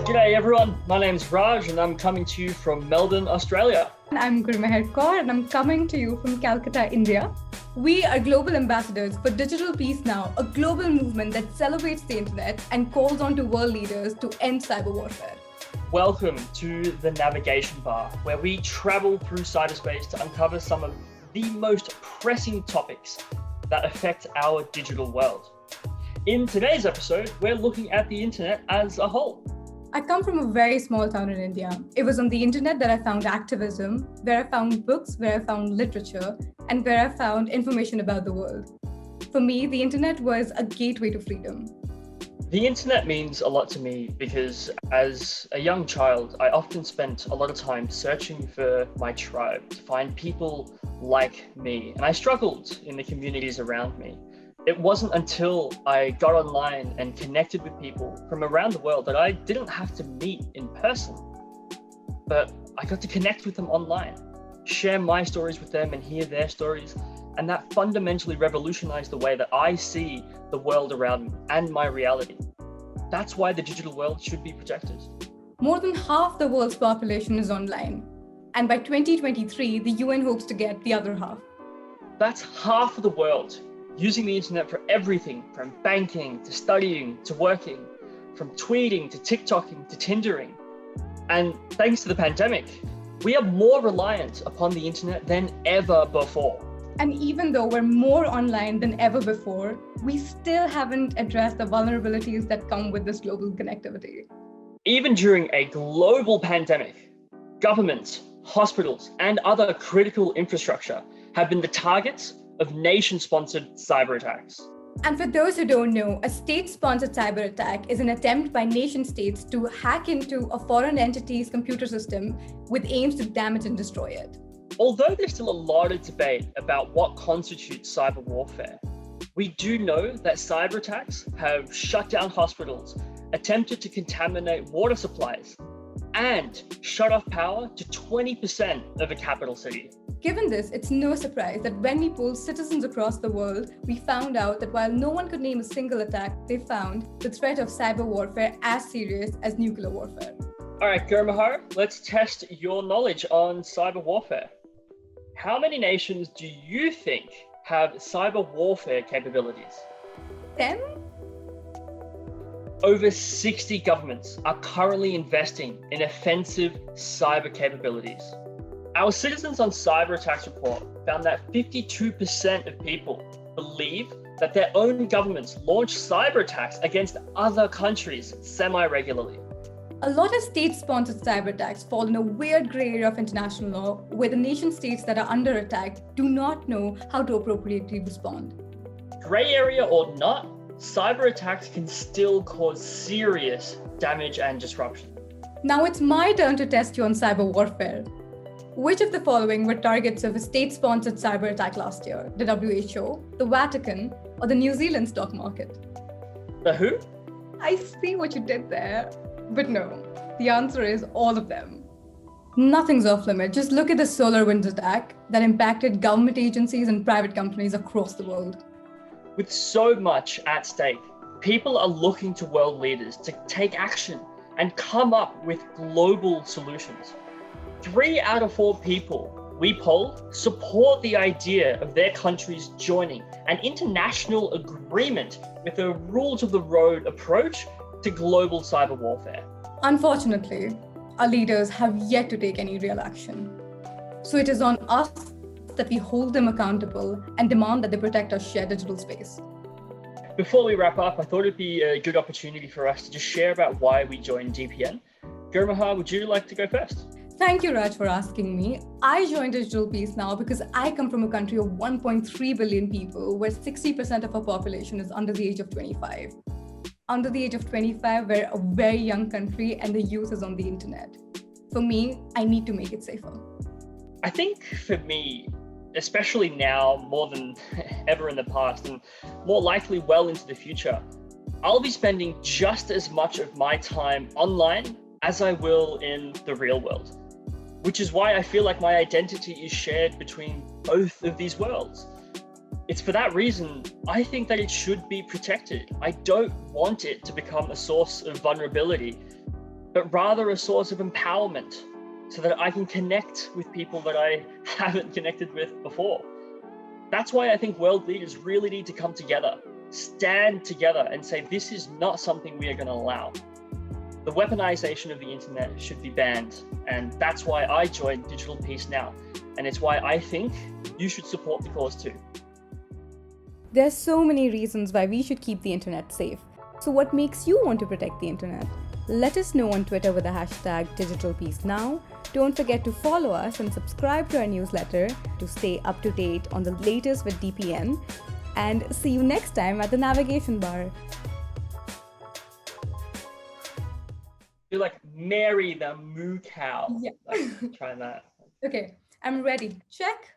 G'day everyone, my name's Raj and I'm coming to you from Melbourne, Australia. I'm Gurmehar Kaur and I'm coming to you from Calcutta, India. We are global ambassadors for Digital Peace Now, a global movement that celebrates the internet and calls on to world leaders to end cyber warfare. Welcome to the Navigation Bar, where we travel through cyberspace to uncover some of the most pressing topics that affect our digital world. In today's episode, we're looking at the internet as a whole. I come from a very small town in India. It was on the internet that I found activism, where I found books, where I found literature, and where I found information about the world. For me, the internet was a gateway to freedom. The internet means a lot to me because as a young child, I often spent a lot of time searching for my tribe, to find people like me, and I struggled in the communities around me. It wasn't until I got online and connected with people from around the world that I didn't have to meet in person, but I got to connect with them online, share my stories with them and hear their stories. And that fundamentally revolutionized the way that I see the world around me and my reality. That's why the digital world should be protected. More than half the world's population is online. And by 2023, the UN hopes to get the other half. That's half of the world using the internet for everything from banking to studying to working, from tweeting to TikToking to Tindering. And thanks to the pandemic, we are more reliant upon the internet than ever before. And even though we're more online than ever before, we still haven't addressed the vulnerabilities that come with this global connectivity. Even during a global pandemic, governments, hospitals, and other critical infrastructure have been the targets of nation-sponsored cyber attacks. And for those who don't know, a state-sponsored cyber attack is an attempt by nation-states to hack into a foreign entity's computer system with aims to damage and destroy it. Although there's still a lot of debate about what constitutes cyber warfare, we do know that cyber attacks have shut down hospitals, attempted to contaminate water supplies, and shut off power to 20% of a capital city. Given this, it's no surprise that when we polled citizens across the world, we found out that while no one could name a single attack, they found the threat of cyber warfare as serious as nuclear warfare. All right, Gurmehar, let's test your knowledge on cyber warfare. How many nations do you think have cyber warfare capabilities? 10? Over 60 governments are currently investing in offensive cyber capabilities. Our Citizens on Cyberattacks report found that 52% of people believe that their own governments launch cyber attacks against other countries semi-regularly. A lot of state-sponsored cyber attacks fall in a weird gray area of international law where the nation-states that are under attack do not know how to appropriately respond. Gray area or not, cyber attacks can still cause serious damage and disruption. Now it's my turn to test you on cyber warfare. Which of the following were targets of a state-sponsored cyber attack last year? The WHO, the Vatican, or the New Zealand stock market? The who? I see what you did there, but no, the answer is all of them. Nothing's off limit. Just look at the SolarWinds attack that impacted government agencies and private companies across the world. With so much at stake, people are looking to world leaders to take action and come up with global solutions. 3 out of 4 people we polled support the idea of their countries joining an international agreement with a rules of the road approach to global cyber warfare. Unfortunately, our leaders have yet to take any real action. So it is on us that we hold them accountable and demand that they protect our shared digital space. Before we wrap up, I thought it'd be a good opportunity for us to just share about why we joined DPN. Gurmehar, would you like to go first? Thank you, Raj, for asking me. I joined Digital Peace Now because I come from a country of 1.3 billion people where 60% of our population is under the age of 25. Under the age of 25, we're a very young country and the youth is on the internet. For me, I need to make it safer. I think for me, especially now more than ever in the past and more likely well into the future, I'll be spending just as much of my time online as I will in the real world. Which is why I feel like my identity is shared between both of these worlds. It's for that reason, I think that it should be protected. I don't want it to become a source of vulnerability, but rather a source of empowerment so that I can connect with people that I haven't connected with before. That's why I think world leaders really need to come together, stand together and say, this is not something we are going to allow. The weaponization of the internet should be banned. And that's why I joined Digital Peace Now. And it's why I think you should support the cause too. There are so many reasons why we should keep the internet safe. So what makes you want to protect the internet? Let us know on Twitter with the hashtag #DigitalPeaceNow. Don't forget to follow us and subscribe to our newsletter to stay up to date on the latest with DPN. And see you next time at the navigation bar. You're like Mary the moo cow. Yeah. Like, try that. Okay, I'm ready. Check.